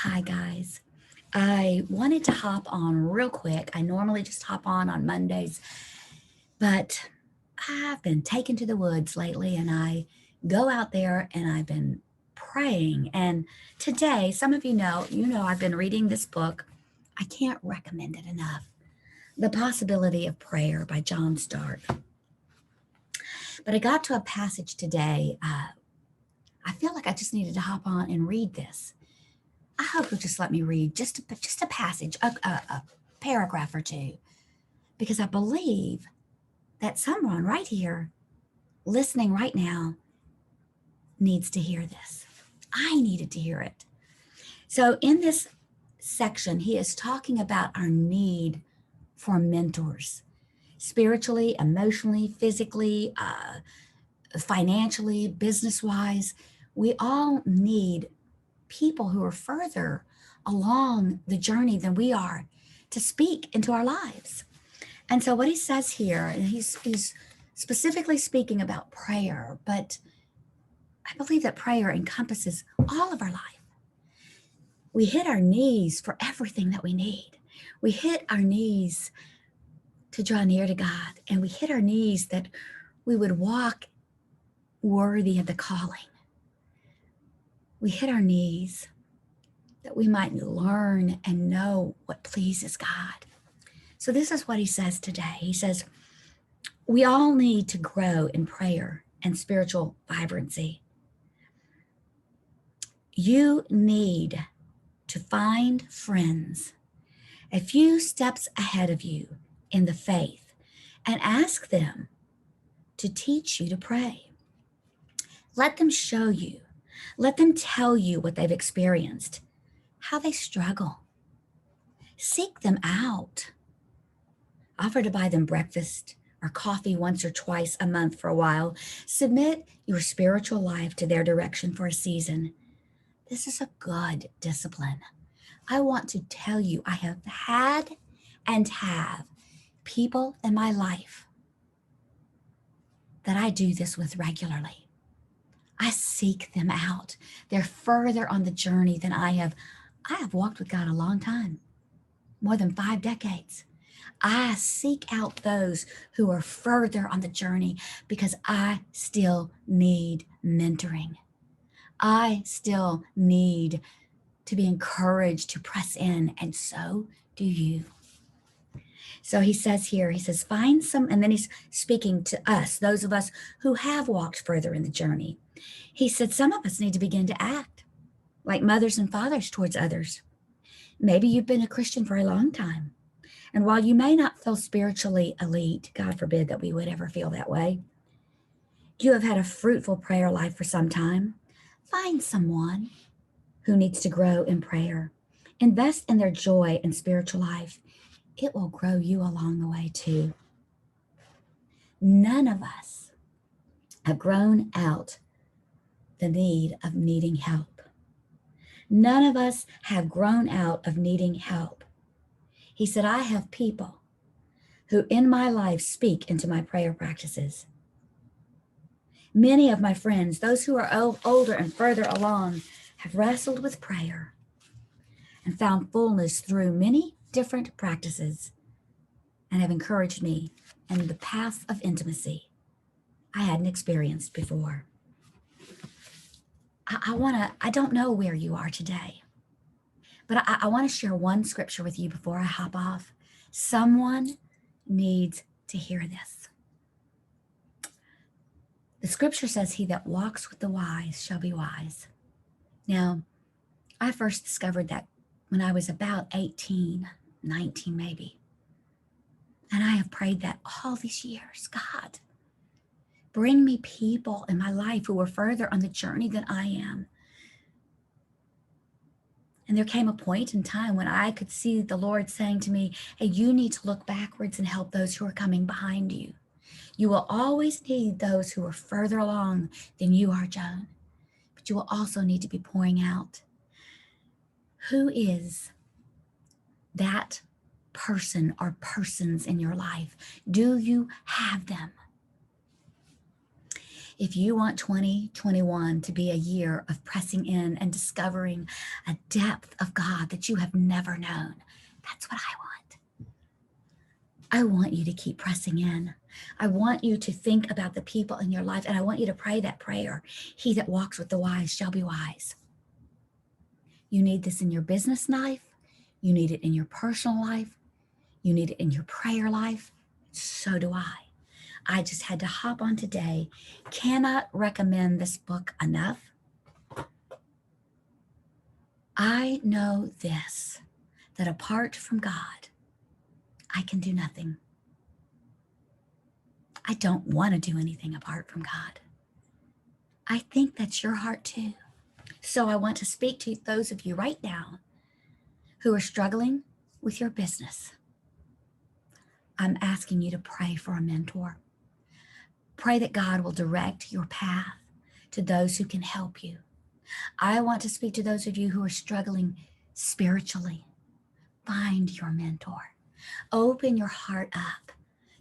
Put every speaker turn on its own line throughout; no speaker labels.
Hi, guys. I wanted to hop on real quick. I normally just hop on Mondays, but I've been taken to the woods lately and I go out there and I've been praying. And today, some of you know, I've been reading this book. I can't recommend it enough. The Possibility of Prayer by John Stark. But I got to a passage today. I feel like I just needed to hop on and read this. I hope you'll just let me read just a passage, a paragraph or two, because I believe that someone right here, listening right now, needs to hear this. I needed to hear it. So, in this section, he is talking about our need for mentors, spiritually, emotionally, physically, financially, business wise. We all need people who are further along the journey than we are to speak into our lives. And so what he says here, and he's specifically speaking about prayer, but I believe that prayer encompasses all of our life. We hit our knees for everything that we need. We hit our knees to draw near to God, and we hit our knees that we would walk worthy of the calling. We hit our knees that we might learn and know what pleases God. So, this is what he says today. He says, we all need to grow in prayer and spiritual vibrancy. You need to find friends a few steps ahead of you in the faith and ask them to teach you to pray. Let them show you, let them tell you what they've experienced, how they struggle. Seek them out. Offer to buy them breakfast or coffee once or twice a month for a while. Submit your spiritual life to their direction for a season. This is a good discipline. I want to tell you, I have had and have people in my life that I do this with regularly. I seek them out. They're further on the journey than I have. I have walked with God a long time, more than 5 decades. I seek out those who are further on the journey because I still need mentoring. I still need to be encouraged to press in, and so do you. So he says here, he says, find some, and then he's speaking to us, those of us who have walked further in the journey. He said, some of us need to begin to act like mothers and fathers towards others. Maybe you've been a Christian for a long time. And while you may not feel spiritually elite, God forbid that we would ever feel that way, you have had a fruitful prayer life for some time. Find someone who needs to grow in prayer. Invest in their joy and spiritual life. It will grow you along the way too. None of us have grown out the need of needing help. None of us have grown out of needing help. He said, I have people who in my life speak into my prayer practices. Many of my friends, those who are older and further along, have wrestled with prayer and found fullness through many different practices and have encouraged me in the path of intimacy I hadn't experienced before. I don't know where you are today, but I want to share one scripture with you before I hop off. Someone needs to hear this. The scripture says, he that walks with the wise shall be wise. Now, I first discovered that when I was about 18, 19 maybe. And I have prayed that all these years. God, bring me people in my life who are further on the journey than I am. And there came a point in time when I could see the Lord saying to me, hey, you need to look backwards and help those who are coming behind you. You will always need those who are further along than you are, Joan. But you will also need to be pouring out. Who is that person or persons in your life? Do you have them? If you want 2021 to be a year of pressing in and discovering a depth of God that you have never known, that's what I want. I want you to keep pressing in. I want you to think about the people in your life, and I want you to pray that prayer. He that walks with the wise shall be wise. You need this in your business life. You need it in your personal life. You need it in your prayer life. So do I. I just had to hop on today. Cannot recommend this book enough. I know this, that apart from God, I can do nothing. I don't want to do anything apart from God. I think that's your heart too. So I want to speak to those of you right now who are struggling with your business. I'm asking you to pray for a mentor. Pray that God will direct your path to those who can help you. I want to speak to those of you who are struggling spiritually. Find your mentor. Open your heart up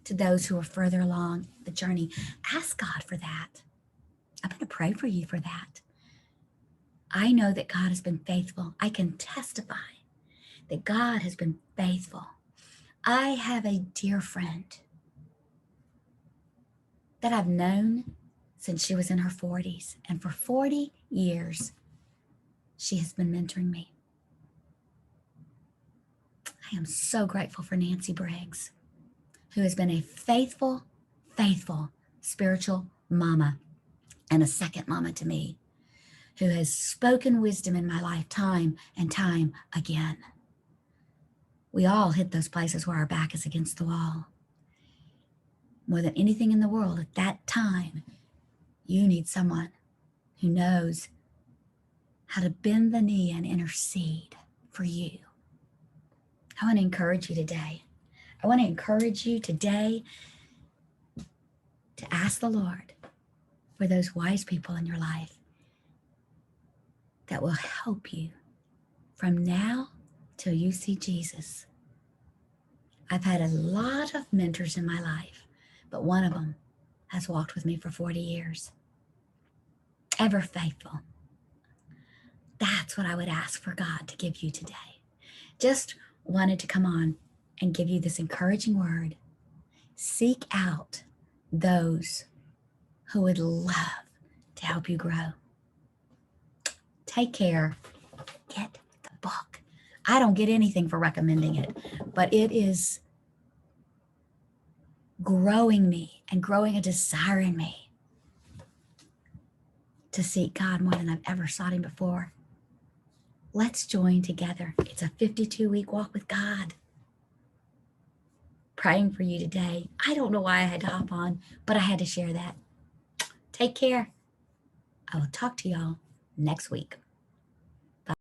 to those who are further along the journey. Ask God for that. I'm going to pray for you for that. I know that God has been faithful. I can testify that God has been faithful. I have a dear friend that I've known since she was in her 40s. And for 40 years, she has been mentoring me. I am so grateful for Nancy Briggs, who has been a faithful spiritual mama and a second mama to me, who has spoken wisdom in my life time and time again. We all hit those places where our back is against the wall. More than anything in the world, at that time, you need someone who knows how to bend the knee and intercede for you. I want to encourage you today. I want to encourage you today to ask the Lord for those wise people in your life that will help you from now till you see Jesus. I've had a lot of mentors in my life, but one of them has walked with me for 40 years. Ever faithful. That's what I would ask for God to give you today. Just wanted to come on and give you this encouraging word. Seek out those who would love to help you grow. Take care. Get the book. I don't get anything for recommending it, but it is growing me and growing a desire in me to seek God more than I've ever sought him before. Let's join together. It's a 52-week walk with God. Praying for you today. I don't know why I had to hop on, but I had to share that. Take care. I will talk to y'all next week.